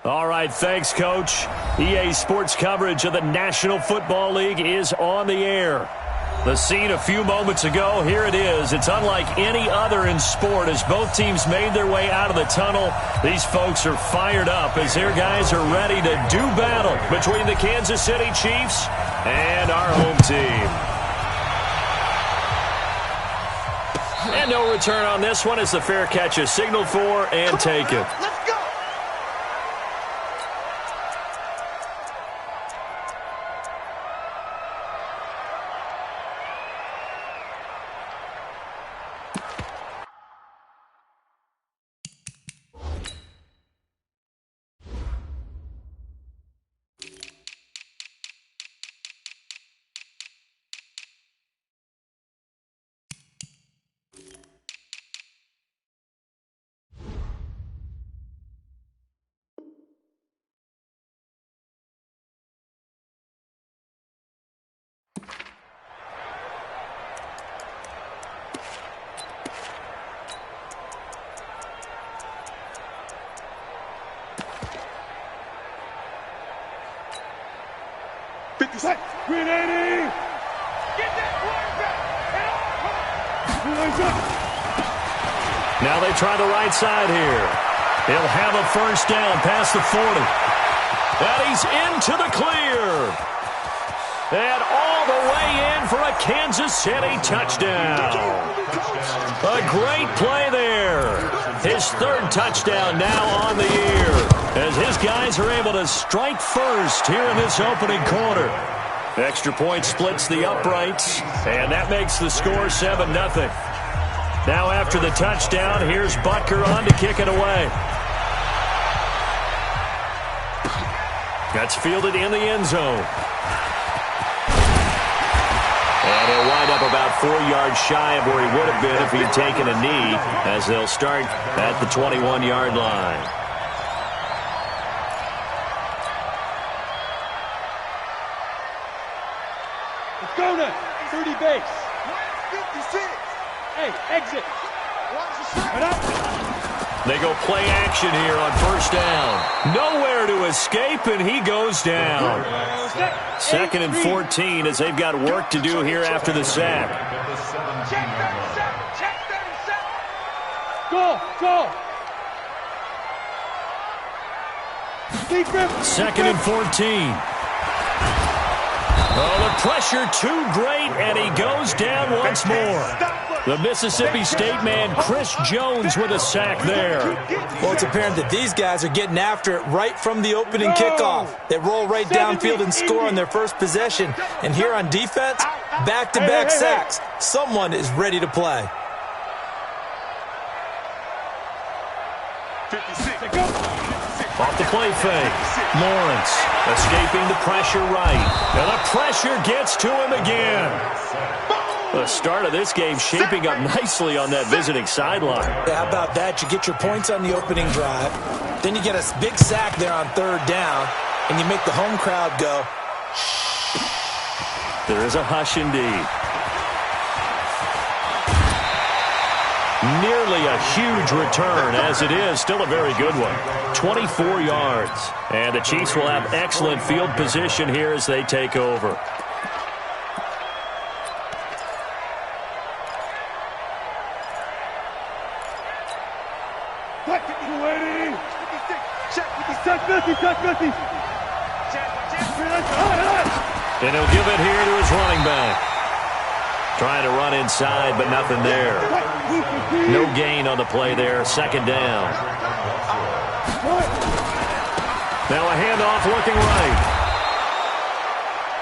All right, thanks, Coach. EA Sports coverage of the National Football League is on the air. The scene a few moments ago, here it is. It's unlike any other in sport as both teams made their way out of the tunnel. These folks are fired up as their guys are ready to do battle between the Kansas City Chiefs and our home team. And no return on this one as the fair catch is signaled for and taken. Now they try the right side here. He'll have a first down past the 40. And he's into the clear. And all the way in for a Kansas City touchdown. A great play there. His third touchdown now on the year as his guys are able to strike first here in this opening quarter. Extra point splits the uprights, and that makes the score 7-0. Now after the touchdown, here's Butker on to kick it away. That's fielded in the end zone. And he'll wind up about 4 yards shy of where he would have been if he'd taken a knee, as they'll start at the 21-yard line. Let's go now. 30 base. 56. Hey, exit. They go play action here on first down. Nowhere to escape, and he goes down. 2nd and 14 as they've got work to do here after the sack. Go, go. 2nd and 14. Oh, the pressure too great, and he goes down once more. The Mississippi State man, Chris Jones, with a sack there. Well, it's apparent that these guys are getting after it right from the opening kickoff. They roll right downfield and score on their first possession. And here on defense, back-to-back sacks. Someone is ready to play. 56. Off the play fake. Lawrence escaping the pressure right. And the pressure gets to him again. The start of this game shaping up nicely on that visiting sideline. Yeah, how about that? You get your points on the opening drive. Then you get a big sack there on 3rd down. And you make the home crowd go. There is a hush indeed. Nearly a huge return, as it is still a very good one. 24 yards. And the Chiefs will have excellent field position here as they take over. And he'll give it here to his running back. Trying to run inside, but nothing there. No gain on the play there. 2nd down. Now a handoff looking right.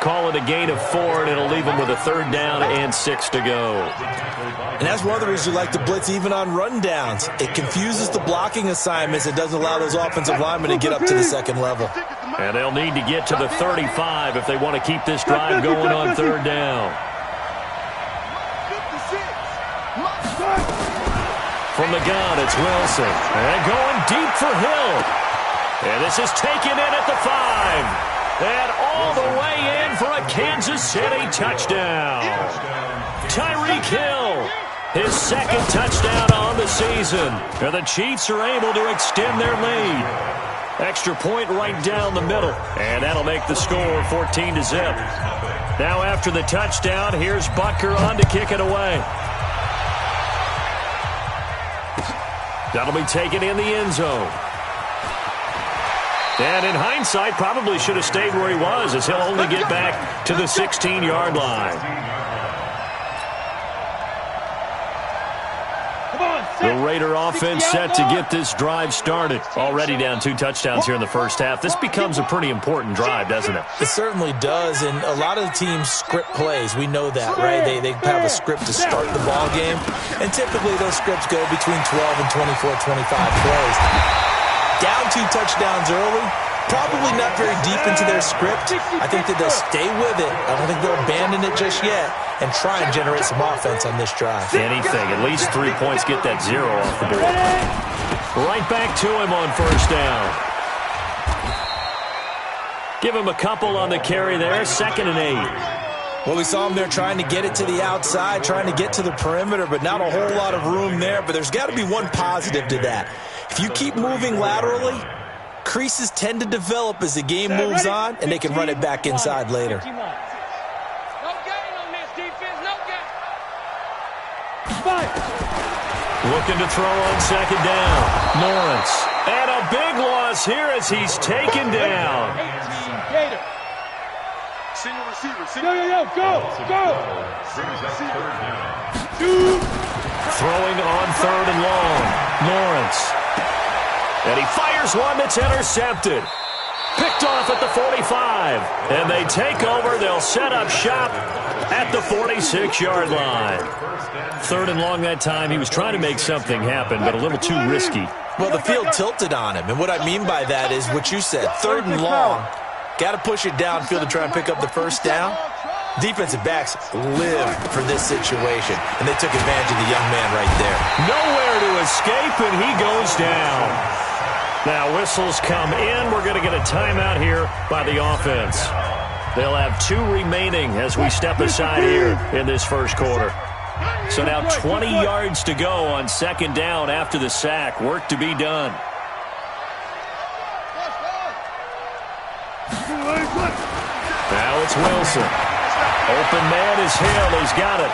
Call it a gain of 4, and it'll leave him with a 3rd down and 6 to go. And that's one of the reasons you like to blitz even on rundowns. It confuses the blocking assignments. It doesn't allow those offensive linemen to get up to the 2nd level. And they'll need to get to the 35 if they want to keep this drive going on 3rd down. From the gun, it's Wilson. And going deep for Hill. And this is taken in at the 5. And all the way in for a Kansas City touchdown. Tyreek Hill, his 2nd touchdown on the season. And the Chiefs are able to extend their lead. Extra point right down the middle. And that'll make the score 14-0. Now after the touchdown, here's Butker on to kick it away. That'll be taken in the end zone. And in hindsight, probably should have stayed where he was, as he'll only get back to the 16-yard line. The Raider offense set to get this drive started. Already down 2 touchdowns here in the first half. This becomes a pretty important drive, doesn't it? It certainly does, and a lot of the teams script plays. We know that, right? They have a script to start the ball game, and typically those scripts go between 12 and 24, 25 plays. Down 2 touchdowns early, probably not very deep into their script. I think that they'll stay with it. I don't think they'll abandon it just yet and try and generate some offense on this drive. Anything. At least 3 points, get that 0 off the board. Right back to him on first down. Give him a couple on the carry there. 2nd and 8. Well, we saw him there trying to get it to the outside, trying to get to the perimeter, but not a whole lot of room there. But there's got to be one positive to that. If you keep moving laterally, creases tend to develop as the game moves on, and they can run it back inside later. Looking to throw on 2nd down. Lawrence. And a big loss here as he's taken down. 18, Gator. Senior receiver. Go. Throwing on 3rd and long. Lawrence. And he fires one that's intercepted. Picked off at the 45. And they take over. They'll set up shop at the 46-yard line. 3rd and long that time. He was trying to make something happen, but a little too risky. Well, the field tilted on him, and what I mean by that is what you said. 3rd and long. Got to push it downfield to try and pick up the first down. Defensive backs live for this situation, and they took advantage of the young man right there. Nowhere to escape, and he goes down. Now whistles come in. We're going to get a timeout here by the offense. They'll have 2 remaining as we step aside here in this first quarter. So now 20 yards to go on 2nd down after the sack. Work to be done. Now it's Wilson. Open man is Hill. He's got it.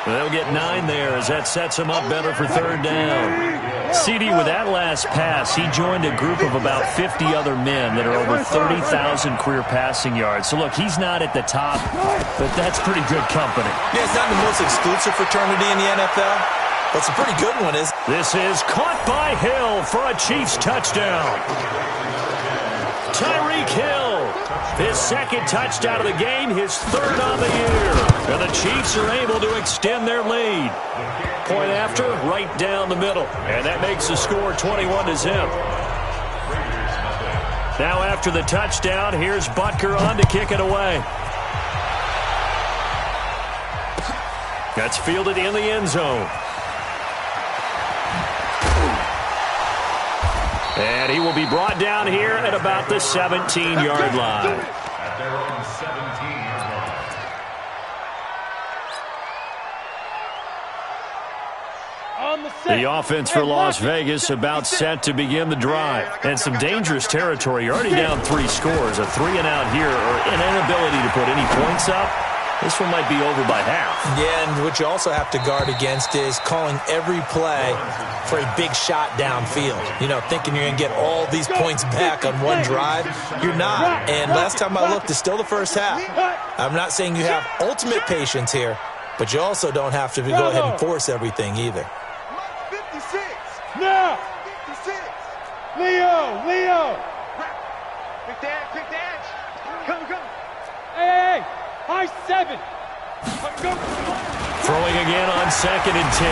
They'll get 9 there as that sets him up better for 3rd down. CD, with that last pass, he joined a group of about 50 other men that are over 30,000 career passing yards. So, look, he's not at the top, but that's pretty good company. Yeah, it's not the most exclusive fraternity in the NFL, but it's a pretty good one, is. This is caught by Hill for a Chiefs touchdown. Tyreek Hill, his 2nd touchdown of the game, his 3rd on the year. And the Chiefs are able to extend their lead. Point after, right down the middle. And that makes the score 21-0. Now after the touchdown, here's Butker on to kick it away. That's fielded in the end zone. And he will be brought down here at about the 17-yard line. The offense for Las Vegas about set to begin the drive. And some dangerous territory. You're already down 3 scores. A 3-and-out here, or an inability to put any points up. This one might be over by half. Yeah, and what you also have to guard against is calling every play for a big shot downfield. You know, thinking you're going to get all these points back on one drive. You're not. And last time I looked, it's still the first half. I'm not saying you have ultimate patience here, but you also don't have to go ahead and force everything either. 56. Now. 56. Leo. Quick dash. Come. Hey. High 7. Go. Throwing again on 2nd and 10.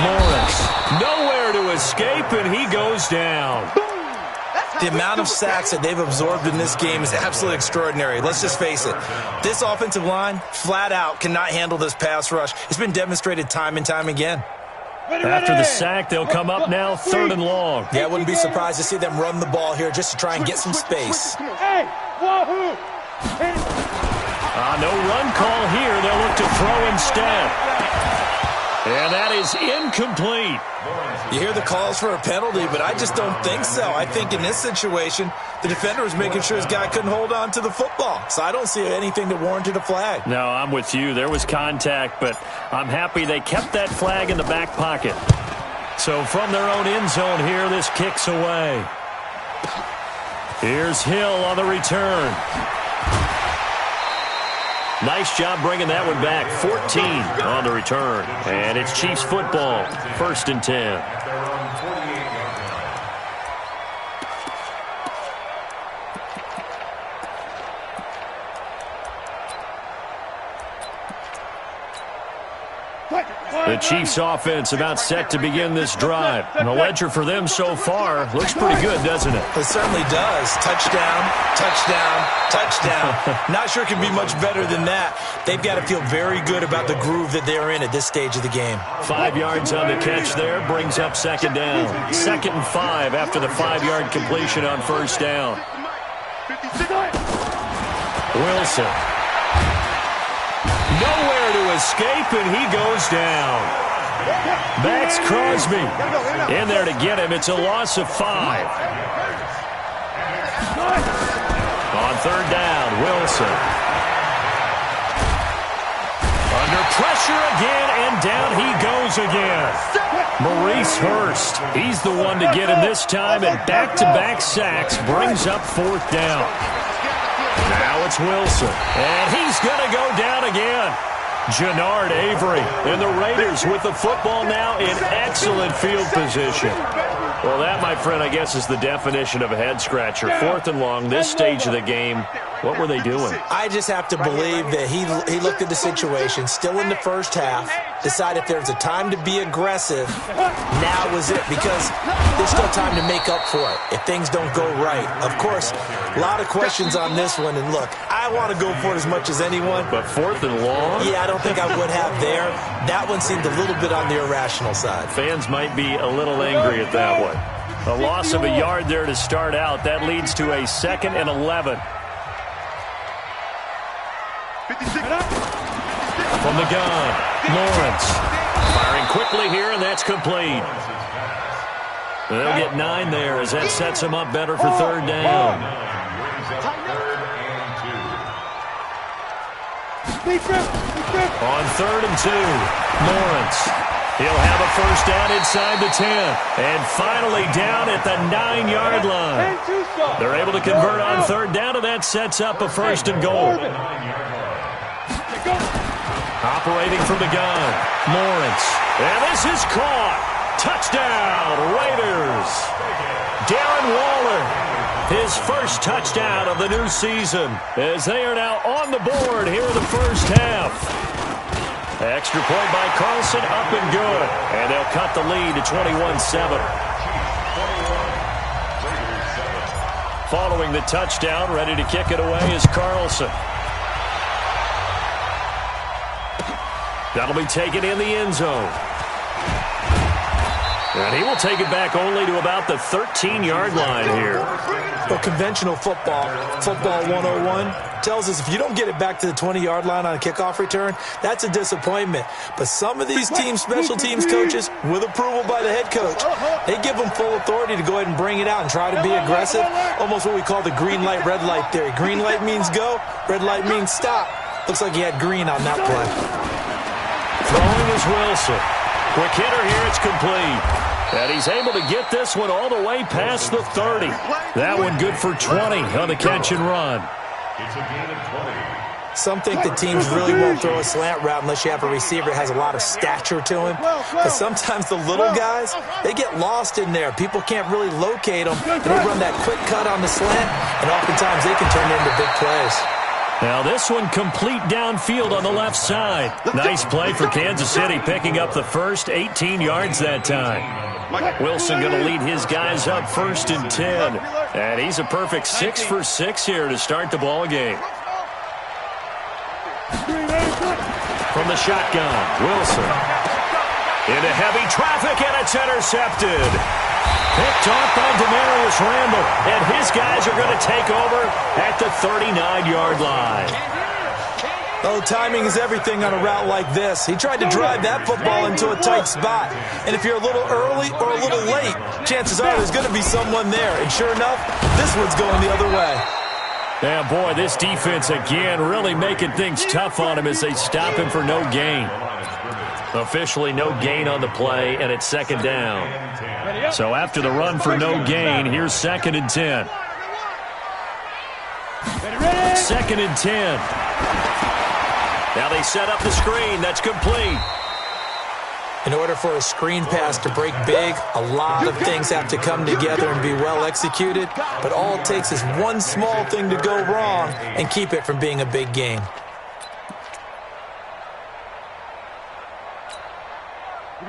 Lawrence. Nowhere to escape, and he goes down. The amount of sacks that they've absorbed in this game is absolutely extraordinary. Let's just face it. This offensive line, flat out, cannot handle this pass rush. It's been demonstrated time and time again. After the sack, they'll come up now 3rd and long. Yeah, I wouldn't be surprised to see them run the ball here just to try and get some space. Hey, wahoo! No run call here. They'll look to throw instead. And that is incomplete. You hear the calls for a penalty, but I just don't think so. I think in this situation, the defender was making sure his guy couldn't hold on to the football. So I don't see anything that warranted a flag. No, I'm with you. There was contact, but I'm happy they kept that flag in the back pocket. So from their own end zone here, this kicks away. Here's Hill on the return. Nice job bringing that one back. 14 on the return. And it's Chiefs football. 1st and 10. The Chiefs offense about set to begin this drive. And the ledger for them so far looks pretty good, doesn't it? It certainly does. Touchdown, touchdown, touchdown. Not sure it can be much better than that. They've got to feel very good about the groove that they're in at this stage of the game. 5 yards on the catch there brings up 2nd down. 2nd and 5 after the 5-yard completion on 1st down. Wilson. Nowhere to escape, and he goes down. Max Crosby in there to get him. It's a loss of 5. On 3rd down, Wilson. Under pressure again, and down he goes again. Maurice Hurst, he's the one to get him this time, and back-to-back sacks brings up 4th down. Now it's Wilson, and he's going to go down again. Jannard Avery, and the Raiders with the football now in excellent field position. Well, that, my friend, I guess is the definition of a head-scratcher. 4th and long, this stage of the game. What were they doing? I just have to believe that he looked at the situation, still in the first half, decided if there was a time to be aggressive, now was it, because there's still time to make up for it if things don't go right. Of course, a lot of questions on this one, and look, I want to go for it as much as anyone. But 4th and long? Yeah, I don't think I would have there. That one seemed a little bit on the irrational side. Fans might be a little angry at that one. A loss of a yard there to start out. That leads to a 2nd and 11. From the gun, Lawrence. Firing quickly here, and that's complete. They'll get 9 there as that sets them up better for 3rd down. On 3rd and 2, Lawrence. He'll have a 1st down inside the 10. And finally down at the 9-yard line. They're able to convert on 3rd down, and that sets up a 1st and goal. Operating from the gun, Lawrence. And this is caught. Touchdown, Raiders. Darren Waller, his first touchdown of the new season, as they are now on the board here in the first half. Extra point by Carlson, up and good. And they'll cut the lead to 21-7. Following the touchdown, ready to kick it away is Carlson. That'll be taken in the end zone. And he will take it back only to about the 13-yard line here. Well, conventional football 101, tells us if you don't get it back to the 20-yard line on a kickoff return, that's a disappointment. But some of these teams, special teams coaches, with approval by the head coach, they give them full authority to go ahead and bring it out and try to be aggressive, almost what we call the green light, red light theory. Green light means go, red light means stop. Looks like he had green on that play. Throwing is Wilson. Quick hitter here, it's complete. And he's able to get this one all the way past the 30. That one good for 20 on the catch and run. It's a gain of 20. Some think the teams really won't throw a slant route unless you have a receiver that has a lot of stature to him. But sometimes the little guys, they get lost in there. People can't really locate them. And they run that quick cut on the slant, and oftentimes they can turn into big plays. Now this one complete downfield on the left side. Nice play for Kansas City, picking up the first 18 yards that time. Wilson going to lead his guys up 1st and 10. And he's a perfect 6 for 6 here to start the ball game. From the shotgun, Wilson. Into heavy traffic, and it's intercepted. Picked off by Demarius Randall, and his guys are going to take over at the 39-yard line. Oh, timing is everything on a route like this. He tried to drive that football into a tight spot. And if you're a little early or a little late, chances are there's going to be someone there. And sure enough, this one's going the other way. Yeah, boy, this defense again really making things tough on him as they stop him for no gain. Officially no gain on the play, and it's second down. So after the run for no gain, here's 2nd and 10. 2nd and 10. Now they set up the screen. That's complete. In order for a screen pass to break big, a lot of things have to come together and be well executed. But all it takes is one small thing to go wrong and keep it from being a big game.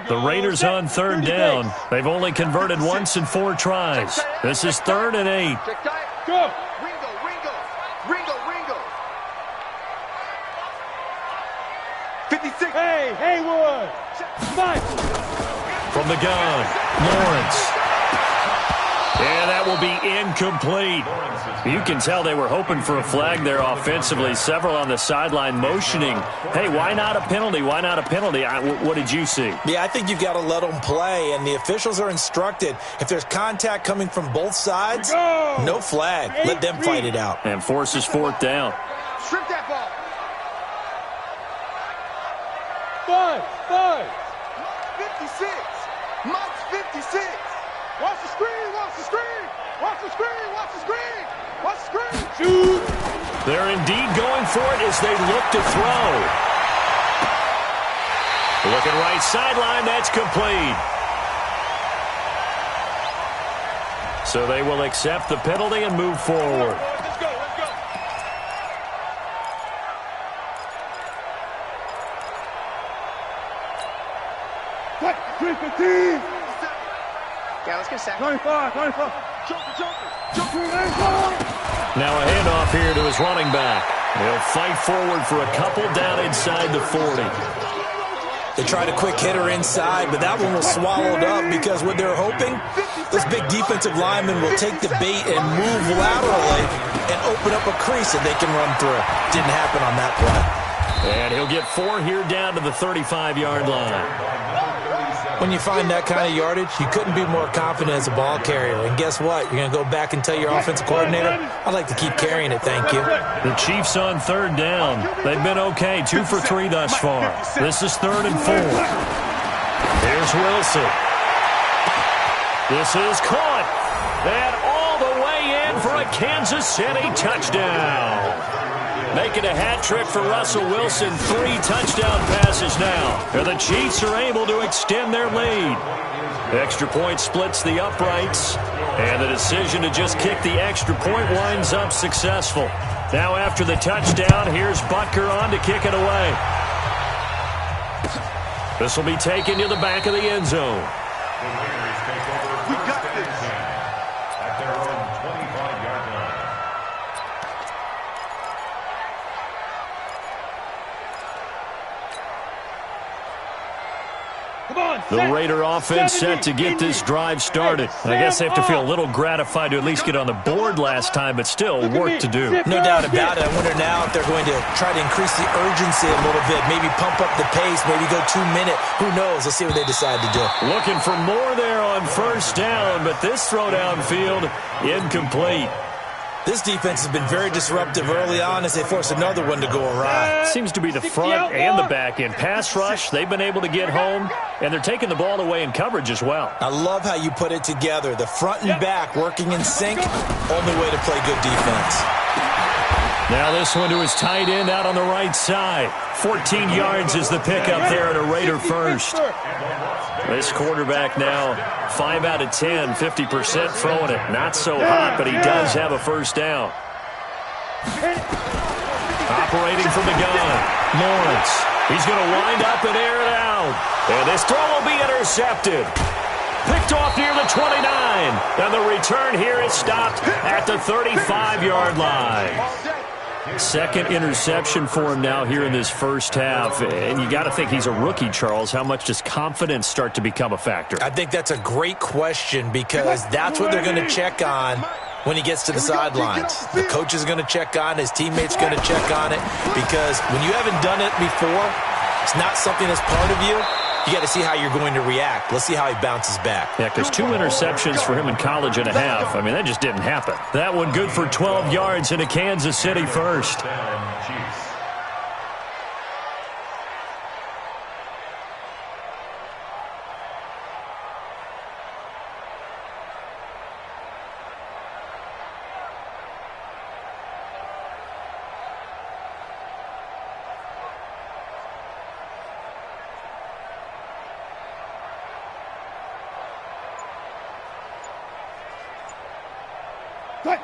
The Raiders on 3rd down. They've only converted once in 4 tries. This is 3rd and 8. Go! Ringo. 56. Hey, Haywood! Mike! From the gun, Lawrence. And that will be incomplete. You can tell they were hoping for a flag there offensively. Several on the sideline motioning. Hey, why not a penalty? Why not a penalty? What did you see? Yeah, I think you've got to let them play, and the officials are instructed. If there's contact coming from both sides, no flag. Let them fight it out. And forces 4th down. Strip that ball. 5. 56. Mike's 56. Watch the screen! Shoot! They're indeed going for it as they look to throw. Looking right sideline, that's complete. So they will accept the penalty and move forward. Let's go! What? 315! Yeah, let's get sacked. 25! Now a handoff here to his running back. They'll fight forward for a couple down inside the 40. They tried a quick hitter inside, but that one was swallowed up because what they're hoping, those big defensive linemen will take the bait and move laterally and open up a crease that they can run through. Didn't happen on that play. And he'll get 4 here down to the 35-yard line. When you find that kind of yardage, you couldn't be more confident as a ball carrier. And guess what? You're going to go back and tell your offensive coordinator, I'd like to keep carrying it, thank you. The Chiefs on 3rd down. They've been okay, 2 for 3 thus far. This is 3rd and 4. Here's Wilson. This is caught. And all the way in for a Kansas City touchdown. Making a hat trick for Russell Wilson. 3 touchdown passes now. And the Chiefs are able to extend their lead. Extra point splits the uprights. And the decision to just kick the extra point winds up successful. Now after the touchdown, here's Butker on to kick it away. This will be taken to the back of the end zone. We got this. At their own 25-yard line. The Raider offense set to get this drive started. I guess they have to feel a little gratified to at least get on the board last time, but still work to do. No doubt about it. I wonder now if they're going to try to increase the urgency a little bit, maybe pump up the pace, maybe go 2-minute. Who knows? Let's see what they decide to do. Looking for more there on 1st down, but this throw downfield incomplete. This defense has been very disruptive early on as they force another one to go awry. Seems to be the front and the back end. Pass rush, they've been able to get home, and they're taking the ball away in coverage as well. I love how you put it together. The front and back working in sync, only way to play good defense. Now this one to his tight end out on the right side. 14 yards is the pickup there at a Raider first. This quarterback now 5 out of 10, 50% throwing it. Not so hot, but he does have a 1st down. Operating from the gun, Lawrence. He's going to wind up and air it out. And this throw will be intercepted. Picked off near the 29. And the return here is stopped at the 35-yard line. 2nd interception for him now here in this 1st half. And you got to think he's a rookie, Charles. How much does confidence start to become a factor? I think that's a great question because that's what they're going to check on when he gets to the sidelines. The coach is going to check on it. His teammates going to check on it, because when you haven't done it before, it's not something that's part of you. You got to see how you're going to react. Let's see how he bounces back. Yeah, because 2 interceptions for him in college and a half. I mean, that just didn't happen. That one good for 12 yards into Kansas City first.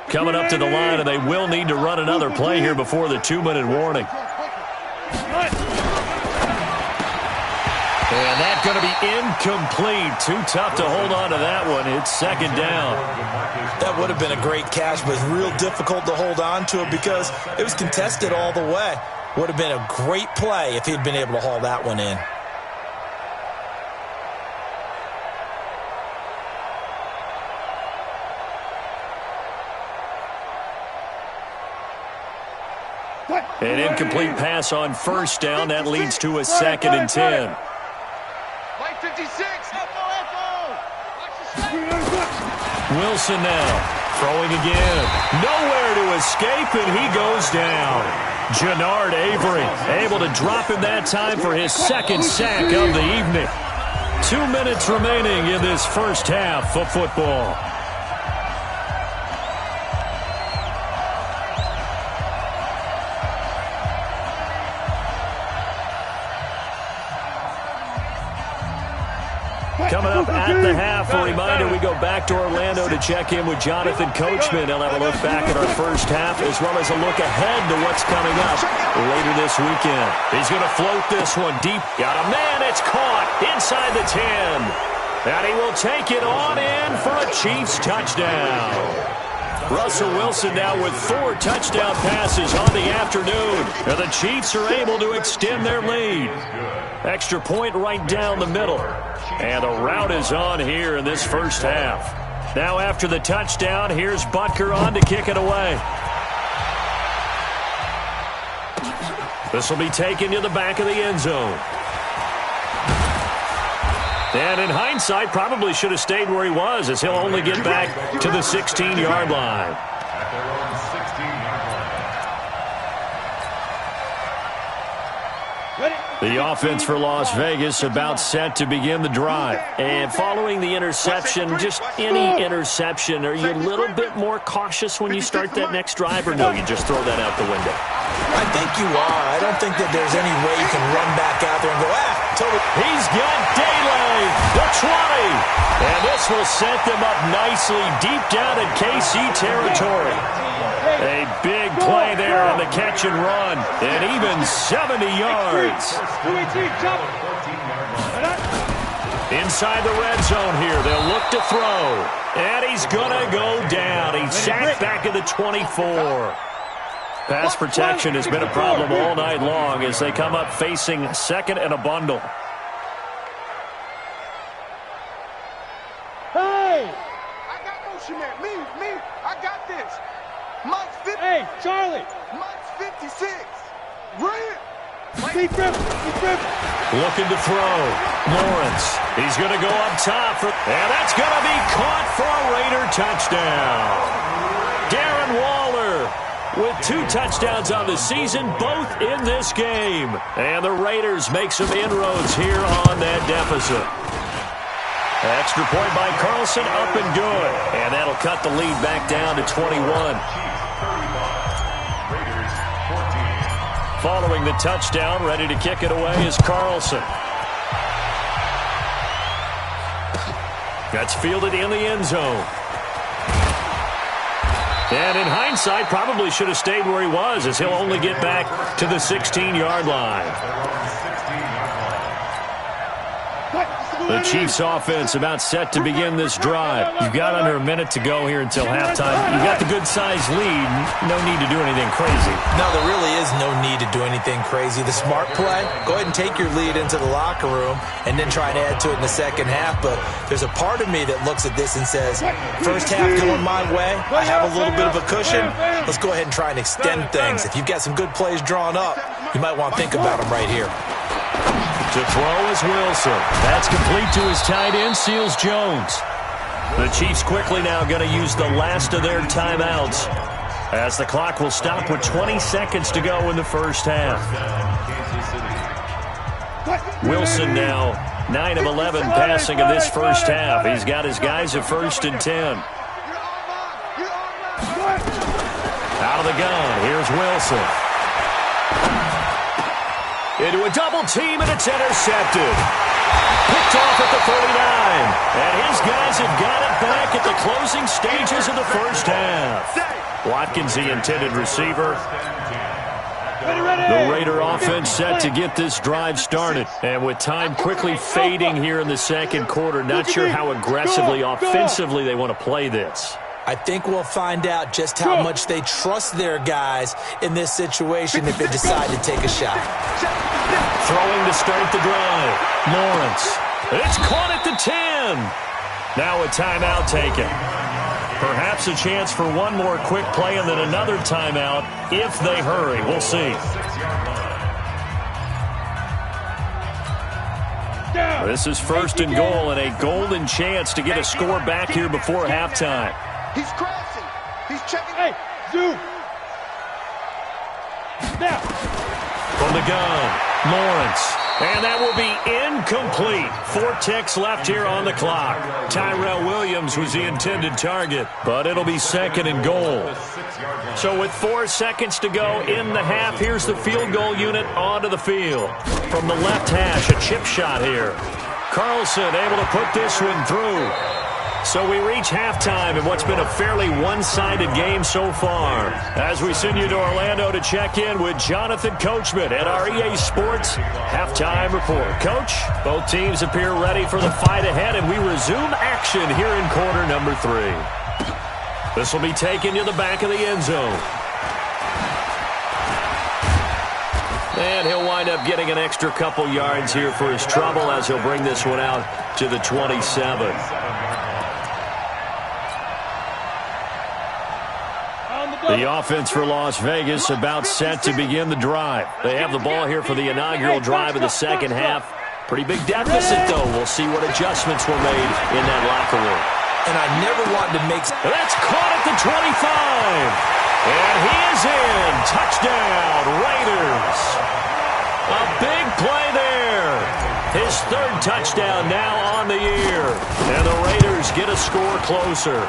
Coming up to the line, and they will need to run another play here before the 2-minute warning. And that's going to be incomplete. Too tough to hold on to that one. It's second down. That would have been a great catch, but it's real difficult to hold on to it because it was contested all the way. Would have been a great play if he'd been able to haul that one in. An incomplete pass on first down. That leads to a 2nd and 10. White 56. Wilson now throwing again. Nowhere to escape, and he goes down. Jannard Avery able to drop him that time for his 2nd sack of the evening. 2 minutes remaining in this first half of football. Coming up at the half, a reminder, we go back to Orlando to check in with Jonathan Coachman. He'll have a look back at our first half as well as a look ahead to what's coming up later this weekend. He's going to float this one deep. Got a man, it's caught inside the 10. And he will take it on in for a Chiefs touchdown. Russell Wilson now with 4 touchdown passes on the afternoon. And the Chiefs are able to extend their lead. Extra point right down the middle. And the route is on here in this first half. Now after the touchdown, here's Butker on to kick it away. This will be taken to the back of the end zone. And in hindsight, probably should have stayed where he was, as he'll only get back to the 16-yard line. The offense for Las Vegas about set to begin the drive. And following the interception, just any interception, are you a little bit more cautious when you start that next drive, or no, you just throw that out the window? I think you are. I don't think that there's any way you can run back out there and go, totally. He's got Daly, the 20. And this will set them up nicely deep down in KC territory. A big play there on the catch and run, and even 70 yards. Inside the red zone here, they'll look to throw. And he's going to go down. He's sacked back at the 24. Pass protection has been a problem all night long as they come up facing 2nd and a bundle. Hey! I got motion there. Me. I got this. Mike's 50. Hey, Charlie! Mike's 56. Brilliant. Looking to throw. Lawrence. He's going to go up top. And that's going to be caught for a Raider touchdown. Darren Waller with 2 touchdowns on the season, both in this game. And the Raiders make some inroads here on that deficit. Extra point by Carlson, up and good. And that'll cut the lead back down to 21. Following the touchdown, ready to kick it away is Carlson. That's fielded in the end zone. And in hindsight, probably should have stayed where he was, as he'll only get back to the 16-yard line. The Chiefs offense about set to begin this drive. You've got under a minute to go here until halftime. You've got the good-sized lead. No need to do anything crazy. No, there really is no need to do anything crazy. The smart play, go ahead and take your lead into the locker room and then try and add to it in the second half. But there's a part of me that looks at this and says, first half going my way, I have a little bit of a cushion. Let's go ahead and try and extend things. If you've got some good plays drawn up, you might want to think about them right here. To throw is Wilson. That's complete to his tight end, Seals Jones. The Chiefs quickly now going to use the last of their timeouts as the clock will stop with 20 seconds to go in the first half. Wilson now 9 of 11 passing in this first half. He's got his guys at 1st and 10. Out of the gun, here's Wilson. Into a double team, and it's intercepted. Picked off at the 49. And his guys have got it back at the closing stages of the first half. Watkins, the intended receiver. The Raider offense set to get this drive started. And with time quickly fading here in the second quarter, not sure how aggressively, offensively they want to play this. I think we'll find out just how much they trust their guys in this situation if they decide to take a shot. Throwing to start the drive. Lawrence. It's caught at the 10. Now a timeout taken. Perhaps a chance for one more quick play and then another timeout if they hurry. We'll see. This is 1st and goal and a golden chance to get a score back here before halftime. He's crashing. He's checking. Hey, zoom. Now. From the gun, Lawrence. And that will be incomplete. 4 ticks left here on the clock. Tyrell Williams was the intended target, but it'll be 2nd and goal. So with 4 seconds to go in the half, here's the field goal unit onto the field. From the left hash, a chip shot here. Carlson able to put this one through. So we reach halftime in what's been a fairly one-sided game so far. As we send you to Orlando to check in with Jonathan Coachman at our EA Sports Halftime Report. Coach, both teams appear ready for the fight ahead, and we resume action here in quarter number 3. This will be taken to the back of the end zone. And he'll wind up getting an extra couple yards here for his trouble as he'll bring this one out to the 27. The offense for Las Vegas about set to begin the drive. They have the ball here for the inaugural drive of the second half. Pretty big deficit, though. We'll see what adjustments were made in that locker room. And I never wanted to make... That's caught at the 25. And he is in. Touchdown, Raiders. A big play there. His 3rd touchdown now on the year. And the Raiders get a score closer.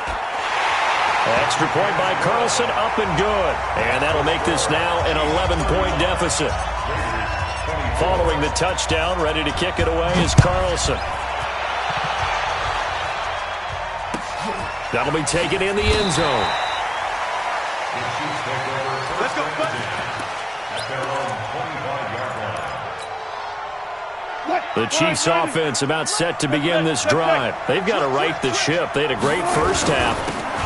Extra point by Carlson, up and good. And that'll make this now an 11-point deficit. Following the touchdown, ready to kick it away is Carlson. That'll be taken in the end zone. Let's go. The Chiefs offense about set to begin this drive. They've got to right the ship. They had a great first half,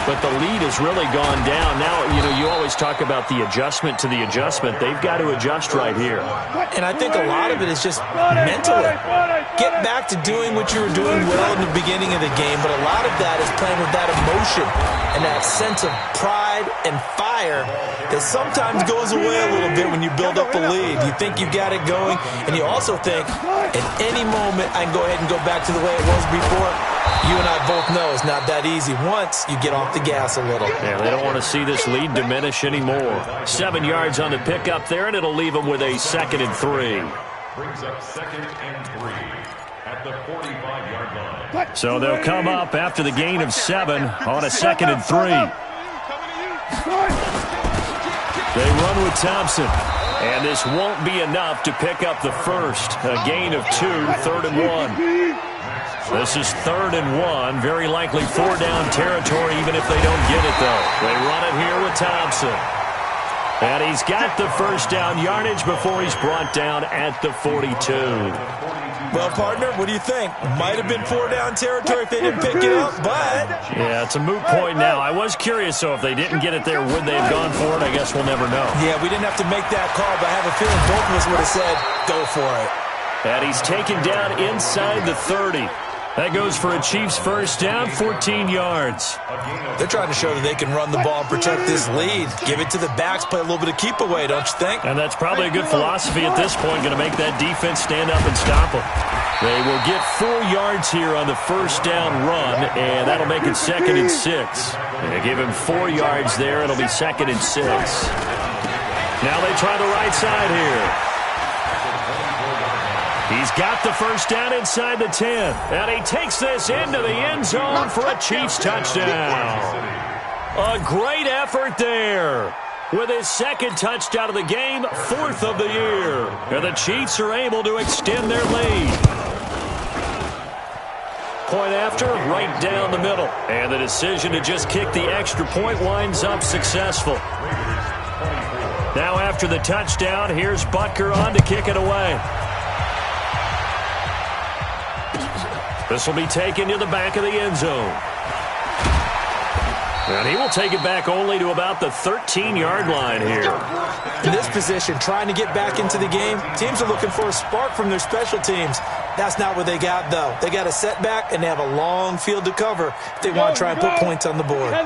but the lead has really gone down. Now, you always talk about the adjustment to the adjustment. They've got to adjust right here. And I think a lot of it is just mentally. Get back to doing what you were doing well in the beginning of the game, but a lot of that is playing with that emotion and that sense of pride and fire that sometimes goes away a little bit when you build up a lead. You think you got it going, and you also think, at any moment, I can go ahead and go back to the way it was before. You and I both know it's not that easy once you get off the gas a little. Yeah, they don't want to see this lead diminish anymore. 7 yards on the pickup there, and it'll leave them with a 2nd and 3. Brings up 2nd and 3 at the 45-yard line. So they'll come up after the gain of 7 on a 2nd and 3. They run with Thompson. And this won't be enough to pick up the first. A gain of 2, 3rd and 1. This is 3rd and 1. Very likely 4-down territory, even if they don't get it, though. They run it here with Thompson. And he's got the first down yardage before he's brought down at the 42. Well, partner, what do you think? Might have been 4-down territory if they didn't pick it up, but... Yeah, it's a moot point now. I was curious, so if they didn't get it there, would they have gone for it? I guess we'll never know. Yeah, we didn't have to make that call, but I have a feeling both of us would have said, go for it. And he's taken down inside the 30. That goes for a Chiefs first down, 14 yards. They're trying to show that they can run the ball and protect this lead. Give it to the backs, play a little bit of keep away, don't you think? And that's probably a good philosophy at this point, going to make that defense stand up and stop them. They will get 4 yards here on the first down run, and that'll make it 2nd and 6. They give him 4 yards there. It'll be 2nd and 6. Now they try the right side here. He's got the first down inside the 10. And he takes this into the end zone for a Chiefs touchdown. A great effort there. With his 2nd touchdown of the game, 4th of the year. And the Chiefs are able to extend their lead. Point after, right down the middle. And the decision to just kick the extra point winds up successful. Now after the touchdown, here's Butker on to kick it away. This will be taken to the back of the end zone. And he will take it back only to about the 13-yard line here. In this position, trying to get back into the game, teams are looking for a spark from their special teams. That's not what they got, though. They got a setback, and they have a long field to cover if they want to try and put points on the board. Watch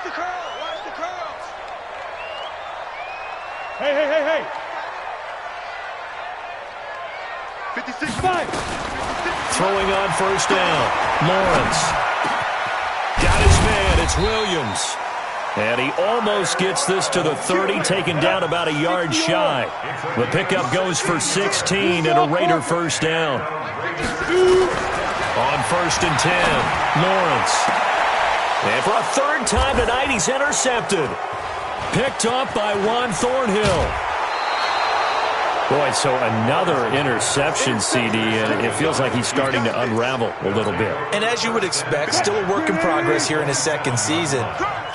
the curl. Watch the curls. Hey. 56-5. Throwing on first down. Lawrence. Got his man. It's Williams. And he almost gets this to the 30, taken down about a yard shy. The pickup goes for 16 and a Raider first down. On 1st and 10, Lawrence. And for a 3rd time tonight, he's intercepted. Picked up by Juan Thornhill. Boy, so another interception, CD, and it feels like he's starting to unravel a little bit. And as you would expect, still a work in progress here in his 2nd season.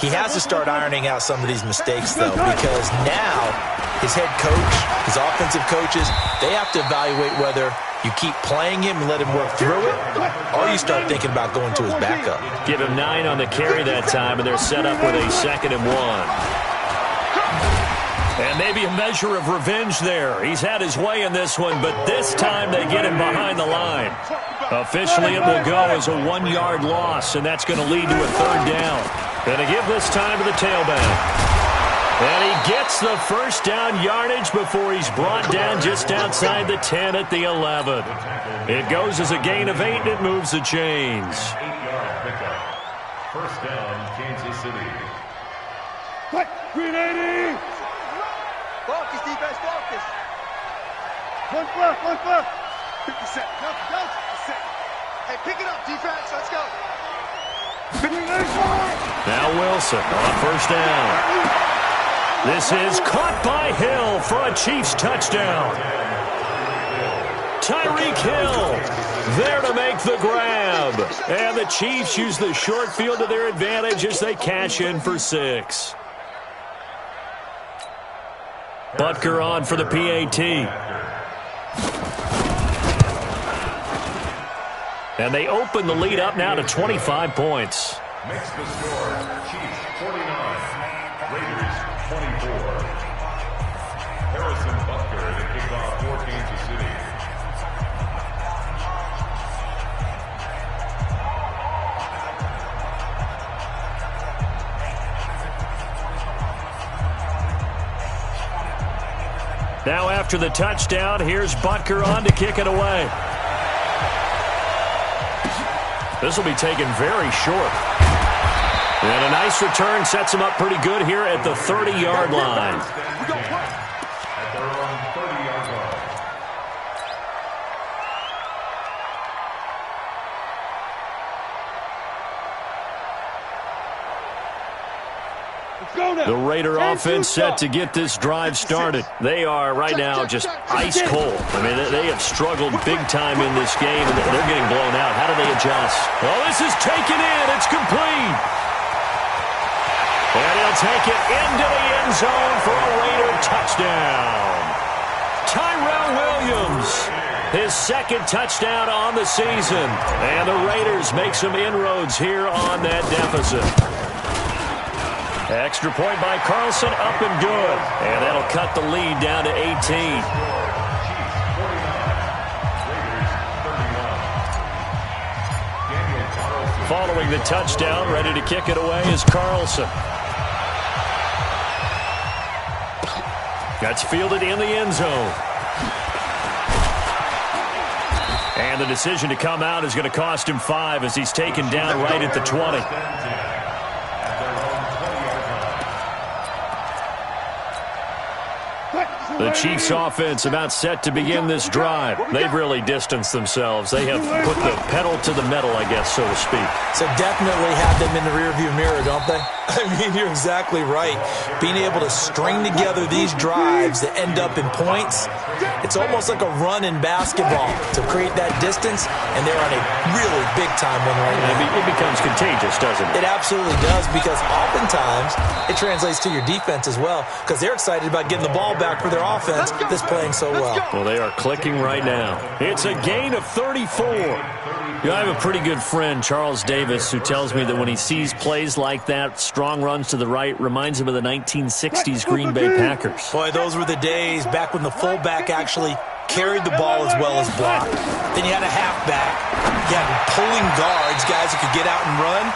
He has to start ironing out some of these mistakes, though, because now his head coach, his offensive coaches, they have to evaluate whether you keep playing him and let him work through it, or you start thinking about going to his backup. Give him 9 on the carry that time, and they're set up with a 2nd and 1. And maybe a measure of revenge there. He's had his way in this one, but this time they get him behind the line. Officially, it will go as a 1-yard loss, and that's going to lead to a 3rd down. Going to give this time to the tailback. And he gets the first down yardage before he's brought down just outside the 10 at the 11. It goes as a gain of 8, and it moves the chains. 8-yard pickup. First down, Kansas City. Cut! Green 80! Focus, defense, focus. One fluff. 50 cent. Go. 50 cent. Hey, pick it up, defense. Let's go. Now Wilson on first down. This is caught by Hill for a Chiefs touchdown. Tyreek Hill there to make the grab. And the Chiefs use the short field to their advantage as they cash in for 6. Butker on for the PAT. And they open the lead up now to 25 points. Makes the score, Chiefs 49, Raiders 24. Harrison Butker to kick off for Kansas City. Now after the touchdown, here's Butker on to kick it away. This will be taken very short. And a nice return sets him up pretty good here at the 30-yard line. At their own 30-yard line. The Raider offense set to get this drive started. They are right now just ice cold. I mean, they have struggled big time in this game, and they're getting blown out. How do they adjust? Oh, this is taken in. It's complete. And he'll take it into the end zone for a Raider touchdown. Tyrell Williams His second touchdown on the season. And the Raiders make some inroads here on that deficit. Extra point by Carlson, up and good. And that'll cut the lead down to 18. Following the touchdown, ready to kick it away is Carlson. That's fielded in the end zone. And the decision to come out is going to cost him 5 as he's taken down right at the 20. The Chiefs offense about set to begin this drive. They've really distanced themselves. They have put the pedal to the metal, I guess, so to speak. So definitely have them in the rearview mirror, don't they? I mean, you're exactly right. Being able to string together these drives that end up in points, it's almost like a run in basketball to create that distance, and they're on a really big-time one right now. It becomes contagious, doesn't it? It absolutely does, because oftentimes it translates to your defense as well, because they're excited about getting the ball back for their offense that's playing so well. Well, they are clicking right now. It's a gain of 34. You know, I have a pretty good friend, Charles Davis, who tells me that when he sees plays like that, strong runs to the right, reminds him of the 1960s Green Bay Packers. Boy, those were the days back when the fullback actually carried the ball as well as blocked. Then you had a halfback. You had pulling guards, guys who could get out and run.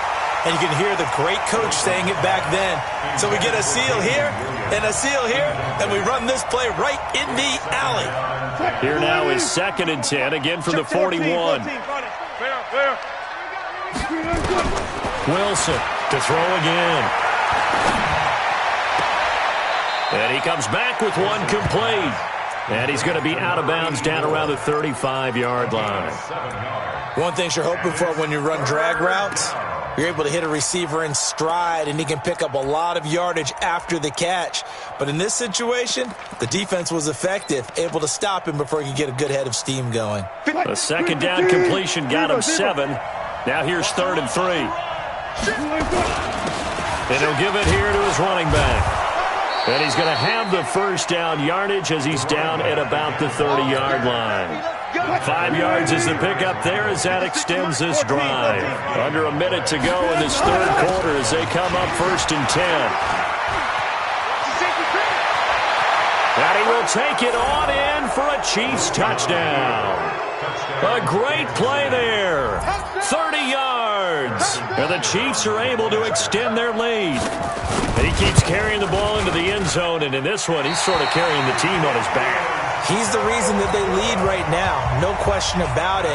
And you can hear the great coach saying it back then. So we get a seal here and a seal here, and we run this play right in the alley. Here now is 2nd and 10, again from the 41. Wilson to throw again. And he comes back with one complete. And he's going to be out of bounds down around the 35-yard line. One thing you're hoping for when you run drag routes, you're able to hit a receiver in stride, and he can pick up a lot of yardage after the catch. But in this situation, the defense was effective, able to stop him before he could get a good head of steam going. A second down completion got him 7. Now here's 3rd and 3. And he'll give it here to his running back. And he's going to have the first down yardage as he's down at about the 30-yard line. 5 yards is the pickup there as that extends this drive. Under a minute to go in this third quarter as they come up 1st and 10. And he will take it on in for a Chiefs touchdown. A great play there. 30 yards. And the Chiefs are able to extend their lead. And he keeps carrying the ball into the end zone, and in this one, he's sort of carrying the team on his back. He's the reason that they lead right now, no question about it.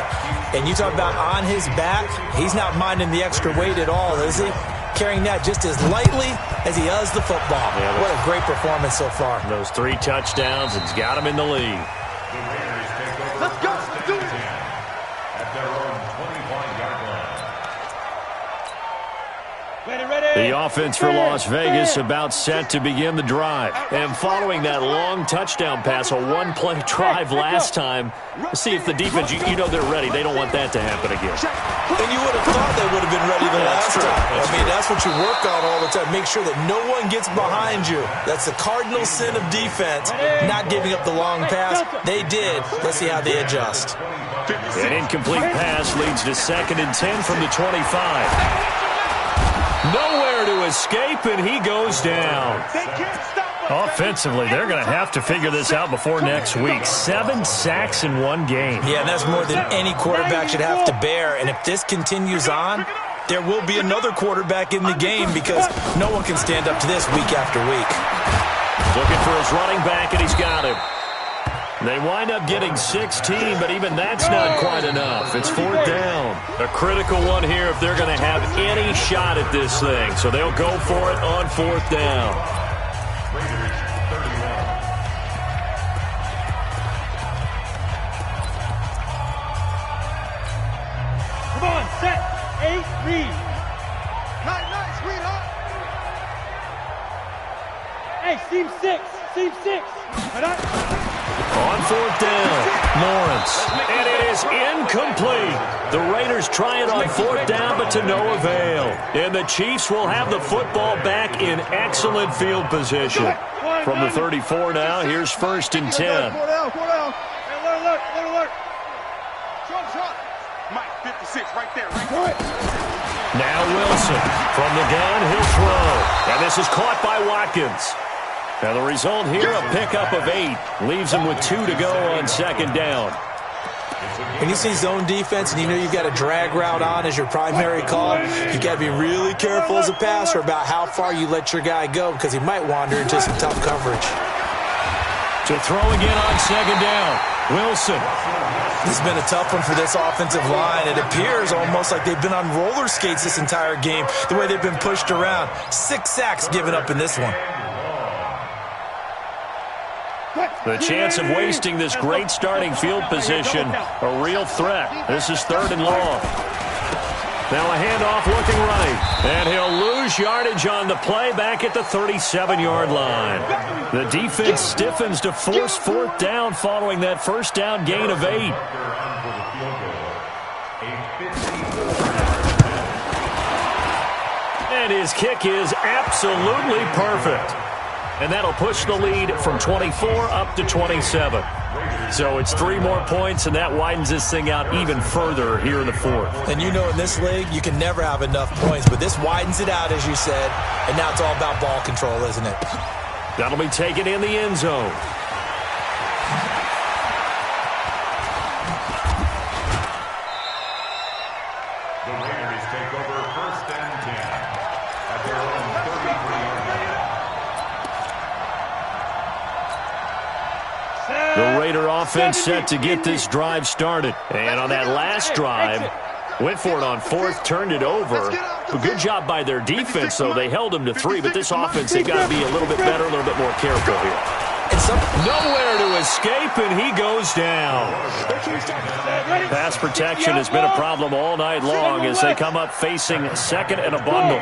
And you talk about on his back, he's not minding the extra weight at all, is he? Carrying that just as lightly as he does the football. Yeah, what a great performance so far. Those 3 touchdowns, it's got him in the lead. Let's go. Do it. At their own 25-yard line. The offense for Las Vegas about set to begin the drive. And following that long touchdown pass, a one-play drive last time, let's see if the defense, you know they're ready. They don't want that to happen again. And you would have thought they would have been ready the last time. I mean, that's what you work on all the time. Make sure that no one gets behind you. That's the cardinal sin of defense, not giving up the long pass. They did. Let's see how they adjust. An incomplete pass leads to 2nd and 10 from the 25. Nowhere to escape, and he goes down. Offensively, they're going to have to figure this out before next week. 7 sacks in one game. Yeah, and that's more than any quarterback should have to bear. And if this continues on, there will be another quarterback in the game because no one can stand up to this week after week. Looking for his running back, and he's got him. They wind up getting 16, but even that's not quite enough. It's 4th down. A critical one here if they're going to have any shot at this thing. So they'll go for it on 4th down. Raiders 31. Come on, set. 8, read. Night, sweetheart. Hey, seam 6. Seam 6. On 4th down, Lawrence. And it is incomplete. The Raiders try it on 4th down, but to no avail. And the Chiefs will have the football back in excellent field position. From the 34 now, here's 1st and 10. Hey, look. Mike, 56, right there, right there. Now Wilson from the gun, he'll throw. And this is caught by Watkins. Now the result here, a pickup of 8. Leaves him with 2 to go on second down. When you see zone defense and you know you've got a drag route on as your primary call, you got to be really careful as a passer about how far you let your guy go because he might wander into some tough coverage. To throw again on second down, Wilson. This has been a tough one for this offensive line. It appears almost like they've been on roller skates this entire game, the way they've been pushed around. 6 sacks given up in this one. The chance of wasting this great starting field position, a real threat. This is 3rd and long. Now a handoff looking right. And he'll lose yardage on the play back at the 37-yard line. The defense stiffens to force 4th down following that first down gain of 8. And his kick is absolutely perfect. And that'll push the lead from 24 up to 27. So it's 3 more points, and that widens this thing out even further here in the 4th. And you know in this league, you can never have enough points, but this widens it out, as you said, and now it's all about ball control, isn't it? That'll be taken in the end zone. The Raiders take over 1st and 10 at their own 33-yard line. The Raider offense set to get this drive started. And on that last drive, went for it on 4th, turned it over. A good job by their defense, though. They held them to 3, but this offense, they've got to be a little bit better, a little bit more careful here. Nowhere to escape, and he goes down. Pass protection has been a problem all night long as they come up facing 2nd and a bundle.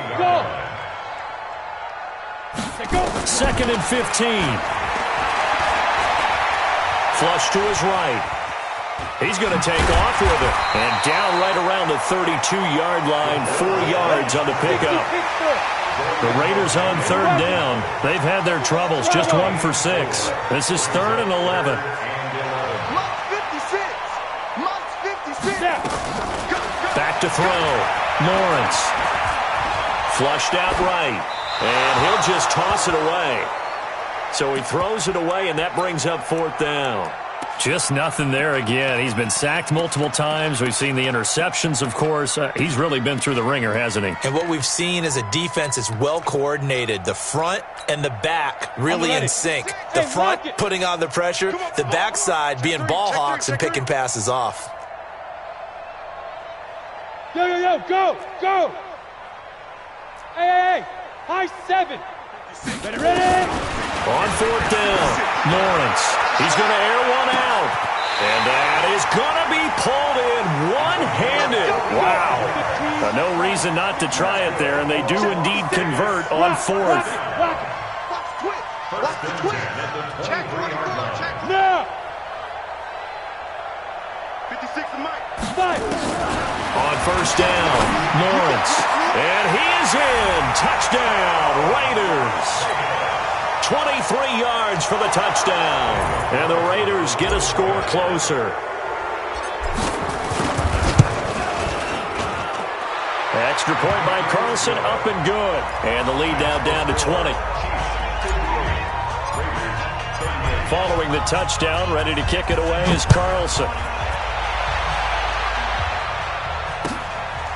2nd and 15. Flush to his right. He's going to take off with it. And down right around the 32-yard line, 4 yards on the pickup. The Raiders on 3rd down. They've had their troubles, just 1 for 6. This is 3rd and 11. Back to throw. Lawrence. Flushed out right. And he'll just toss it away. So he throws it away, and that brings up 4th down. Just nothing there again. He's been sacked multiple times. We've seen the interceptions, of course. He's really been through the ringer, hasn't he? And what we've seen is a defense that's well coordinated. The front and the back really in sync. The front putting on the pressure, the backside being ball hawks and picking passes off. Yo, go, go. Hey, high 7. Ready? On 4th down, Lawrence. He's going to air one out. And that is going to be pulled in one-handed. Wow. No reason not to try it there, and they do indeed convert on 4th. Check. No. 56 to Mike. On 1st down, Lawrence. And he is in. Touchdown, Raiders. 23 yards for the touchdown. And the Raiders get a score closer. Extra point by Carlson, up and good. And the lead now down to 20. Following the touchdown, ready to kick it away is Carlson.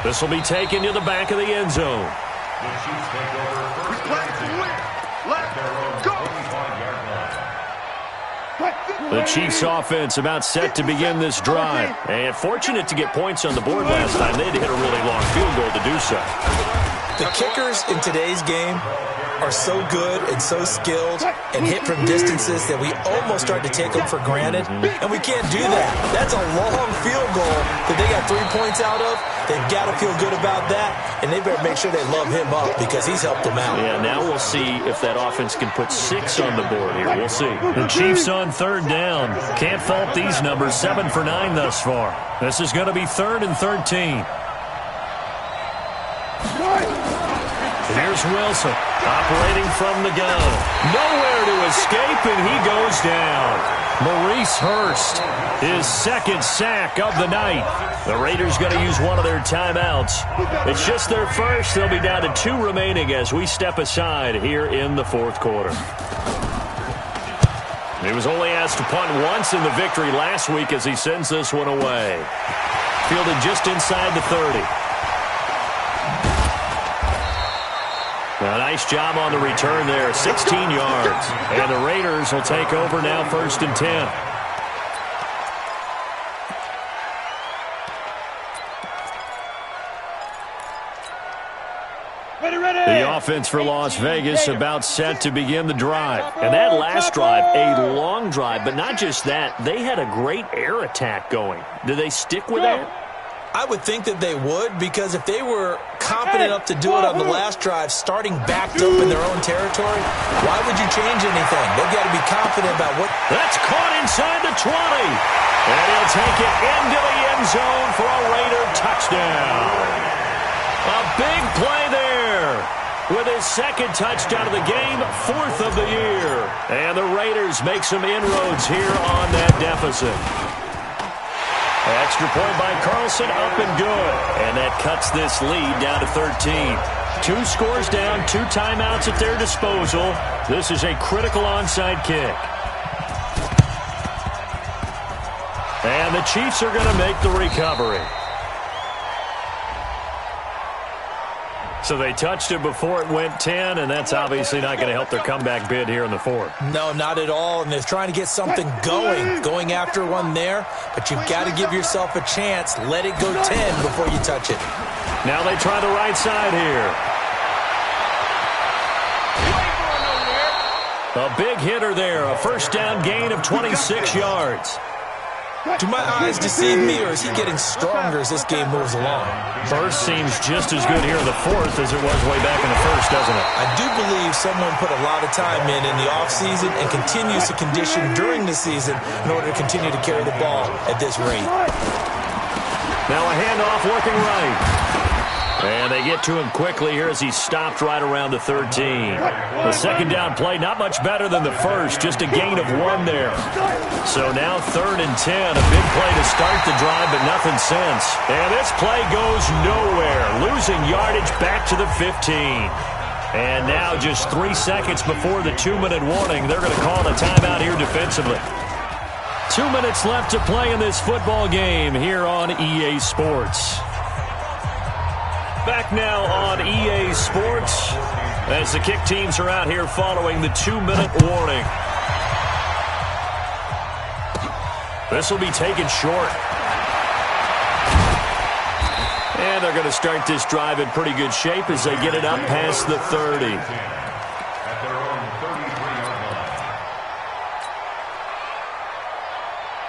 This will be taken to the back of the end zone. The Chiefs take over 1st and 10 at their own 25-yard line. The Chiefs offense about set to begin this drive. And fortunate to get points on the board last time. They had to hit a really long field goal to do so. The kickers in today's game are so good and so skilled and hit from distances that we almost start to take them for granted, and we can't do that. That's a long field goal that they got 3 points out of. They've got to feel good about that, and they better make sure they love him up because he's helped them out. Yeah, now we'll see if that offense can put 6 on the board here. We'll see. The Chiefs on 3rd down. Can't fault these numbers. 7 for 9 thus far. This is going to be 3rd and 13. Here's Wilson. Operating from the gun. Nowhere to escape, and he goes down. Maurice Hurst, his second sack of the night. The Raiders going to use one of their timeouts. It's just their first. They'll be down to 2 remaining as we step aside here in the fourth quarter. He was only asked to punt once in the victory last week as he sends this one away. Fielded just inside the 30. A nice job on the return there, 16 yards. And the Raiders will take over now, 1st and 10. The offense for Las Vegas about set to begin the drive. And that last drive, a long drive, but not just that, they had a great air attack going. Do they stick with that? I would think that they would, because if they were confident enough to do it on the last drive, starting backed up in their own territory, why would you change anything? They've got to be confident about what... That's caught inside the 20. And he'll take it into the end zone for a Raider touchdown. A big play there with his second touchdown of the game, 4th of the year. And the Raiders make some inroads here on that deficit. Extra point by Carlson, up and good. And that cuts this lead down to 13. 2 scores down, 2 timeouts at their disposal. This is a critical onside kick. And the Chiefs are going to make the recovery. So they touched it before it went 10, and that's obviously not going to help their comeback bid here in the 4th. No, not at all, and they're trying to get something going after one there, but you've got to give yourself a chance. Let it go 10 before you touch it. Now they try the right side here. A big hitter there, a first down gain of 26 yards. Do my eyes deceive me, or is he getting stronger as this game moves along? Burst seems just as good here in the 4th as it was way back in the 1st, doesn't it? I do believe someone put a lot of time in the offseason and continues to condition during the season in order to continue to carry the ball at this rate. Now a handoff working right. And they get to him quickly here as he stopped right around the 13. The second down play, not much better than the first, just a gain of 1 there. So now 3rd and 10, a big play to start the drive, but nothing since. And this play goes nowhere, losing yardage back to the 15. And now just 3 seconds before the 2-minute warning, they're going to call a timeout here defensively. 2 minutes left to play in this football game here on EA Sports. Back now on EA Sports as the kick teams are out here following the 2-minute warning. This will be taken short. And they're going to start this drive in pretty good shape as they get it up past the 30. At their own 33-yard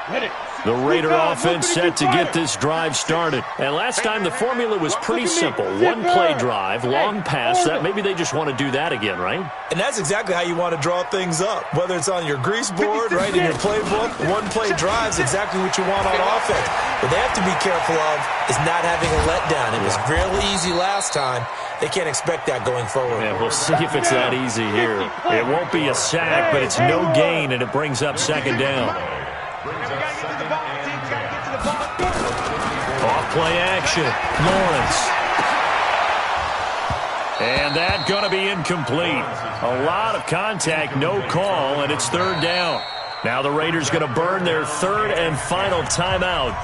line. Hit it. The Raider offense set to get this drive started. And last time the formula was pretty simple. 1-play drive, long pass. That maybe they just want to do that again, right? And that's exactly how you want to draw things up. Whether it's on your grease board, right, in your playbook, 1-play drive is exactly what you want on offense. What they have to be careful of is not having a letdown. It was real easy last time. They can't expect that going forward. Yeah, we'll see if it's that easy here. It won't be a sack, but it's no gain, and it brings up 2nd down. Off-play action. Lawrence. And that going to be incomplete. A lot of contact, no call, and it's 3rd down. Now the Raiders going to burn their 3rd and final timeout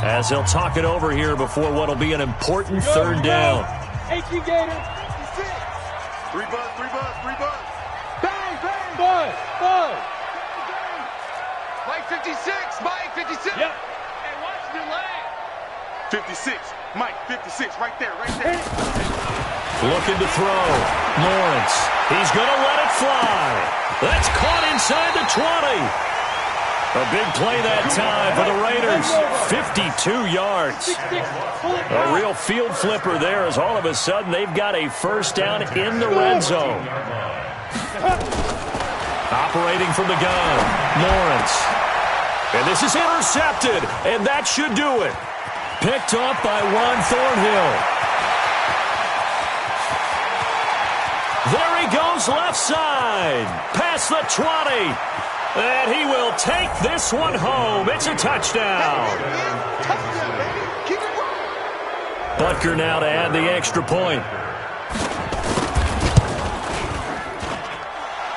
as they'll talk it over here before what will be an important 3rd down. 18 Gator. 3 buzz, 3 buzz, 3 buzz. Bang, bang. Buzz, buzz. Mike 56, Mike 56. Yep. Hey, watch the leg. 56, Mike 56, right there, right there. Looking to throw. Lawrence. He's going to let it fly. That's caught inside the 20. A big play that time for the Raiders. 52 yards. A real field flipper there as all of a sudden they've got a first down in the red zone. Operating from the gun. Lawrence. And this is intercepted. And that should do it. Picked up by Juan Thornhill. There he goes left side. Past the 20. And he will take this one home. It's a touchdown. Touchdown, baby. Keep it rolling. Butker now to add the extra point.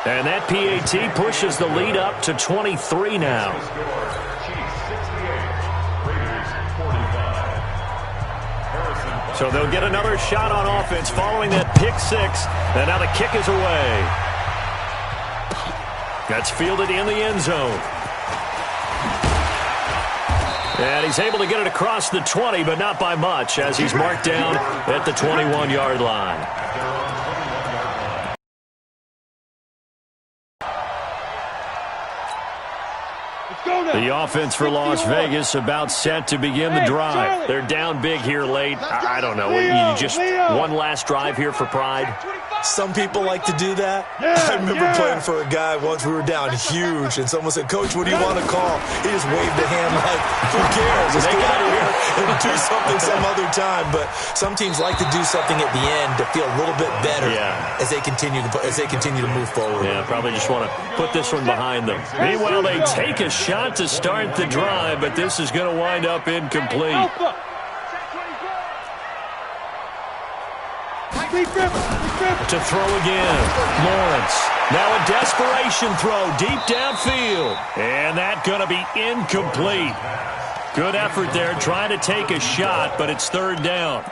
And that PAT pushes the lead up to 23 now. So they'll get another shot on offense following that pick six. And now the kick is away. That's fielded in the end zone. And he's able to get it across the 20, but not by much, as he's marked down at the 21-yard line. The offense for Las Vegas about set to begin the drive. They're down big here late. I don't know. You just one last drive here for pride? Some people like to do that. I remember playing for a guy once. We were down huge, and someone said, "Coach, what do you want to call?" He just waved a hand like, "Who cares? Let's get out of here and do something some other time." But some teams like to do something at the end to feel a little bit better as they continue to move forward. Yeah, probably just want to put this one behind them. Meanwhile, they take a shot to start the drive, but this is going to wind up incomplete. To throw again, Lawrence. Now a desperation throw deep downfield. And that's going to be incomplete. Good effort there, trying to take a shot, but it's third down.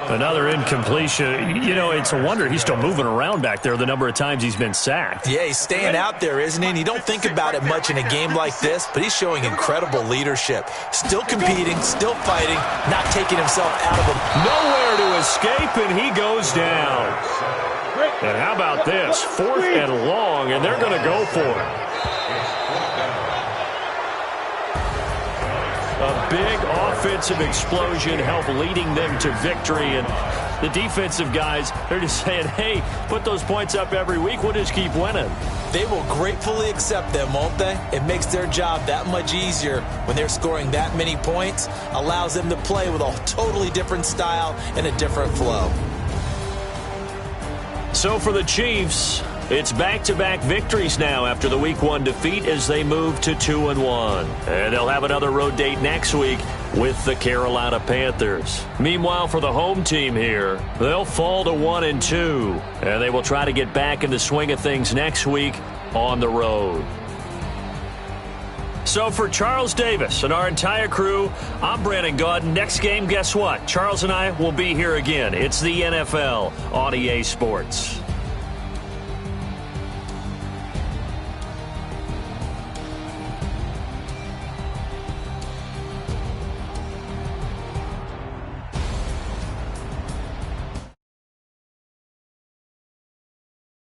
Another incompletion. You know, it's a wonder he's still moving around back there the number of times he's been sacked. Yeah, he's staying out there, isn't he? And you don't think about it much in a game like this, but he's showing incredible leadership. Still competing, still fighting, not taking himself out of them. Nowhere to escape, and he goes down. And how about this? 4th and long, and they're going to go for it. A big offensive explosion helped leading them to victory. And the defensive guys, they're just saying, hey, put those points up every week. We'll just keep winning. They will gratefully accept them, won't they? It makes their job that much easier when they're scoring that many points. Allows them to play with a totally different style and a different flow. So for the Chiefs, it's back-to-back victories now after the Week 1 defeat as they move to 2-1. And they'll have another road date next week with the Carolina Panthers. Meanwhile, for the home team here, they'll fall to 1-2. And they will try to get back in the swing of things next week on the road. So for Charles Davis and our entire crew, I'm Brandon Gaudin. Next game, guess what? Charles and I will be here again. It's the NFL on EA Sports.